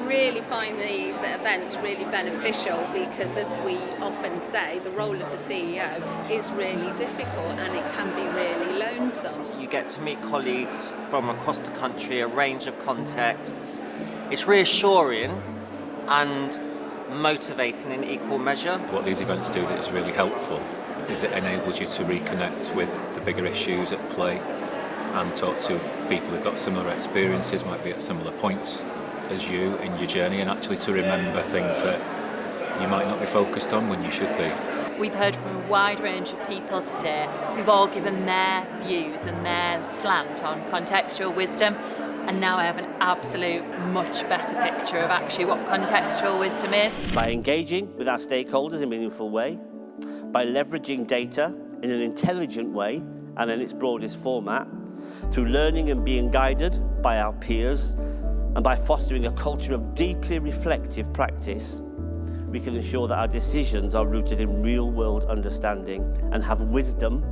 really find these events really beneficial because, as we often say, the role of the CEO is really difficult and it can be really lonesome. You get to meet colleagues from across the country, a range of contexts. It's reassuring and motivating in equal measure. What these events do that is really helpful is it enables you to reconnect with the bigger issues at play and talk to people who've got similar experiences, might be at similar points as you in your journey, and actually to remember things that you might not be focused on when you should be. We've heard from a wide range of people today who've all given their views and their slant on contextual wisdom, and now I have an absolute much better picture of actually what contextual wisdom is. By engaging with our stakeholders in a meaningful way, by leveraging data in an intelligent way and in its broadest format, through learning and being guided by our peers, and by fostering a culture of deeply reflective practice, we can ensure that our decisions are rooted in real-world understanding and have wisdom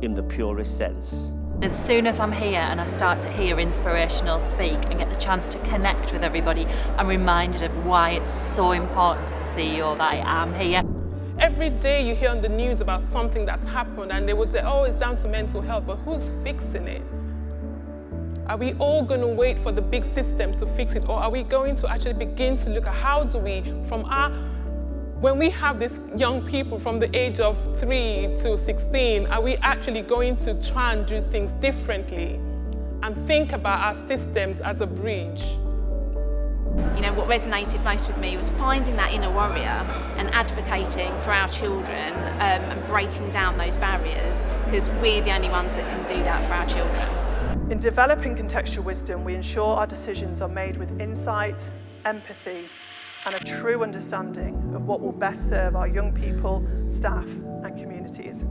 in the purest sense. As soon as I'm here and I start to hear inspirational speak and get the chance to connect with everybody, I'm reminded of why it's so important as a CEO that I am here. Every day you hear on the news about something that's happened and they would say, oh, it's down to mental health, but who's fixing it? Are we all going to wait for the big systems to fix it, or are we going to actually begin to look at how do we, when we have these young people from the age of 3 to 16, are we actually going to try and do things differently and think about our systems as a bridge? You know, what resonated most with me was finding that inner warrior and advocating for our children and breaking down those barriers, because we're the only ones that can do that for our children. In developing contextual wisdom, we ensure our decisions are made with insight, empathy, and a true understanding of what will best serve our young people, staff, and communities.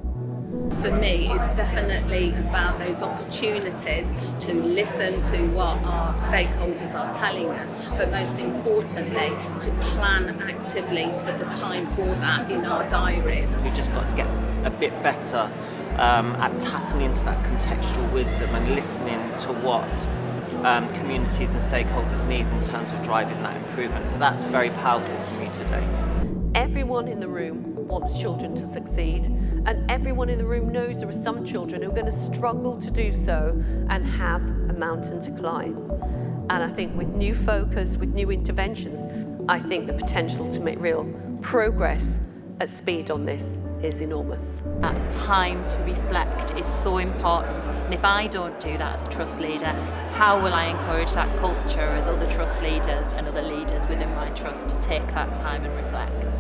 For me, it's definitely about those opportunities to listen to what our stakeholders are telling us, but most importantly, to plan actively for the time for that in our diaries. We've just got to get a bit better at tapping into that contextual wisdom and listening to what communities and stakeholders need in terms of driving that improvement. So that's very powerful for me today. Everyone in the room wants children to succeed, and everyone in the room knows there are some children who are going to struggle to do so and have a mountain to climb. And I think with new focus, with new interventions, I think the potential to make real progress at speed on this is enormous. That time to reflect is so important, and if I don't do that as a trust leader, how will I encourage that culture with other trust leaders and other leaders within my trust to take that time and reflect?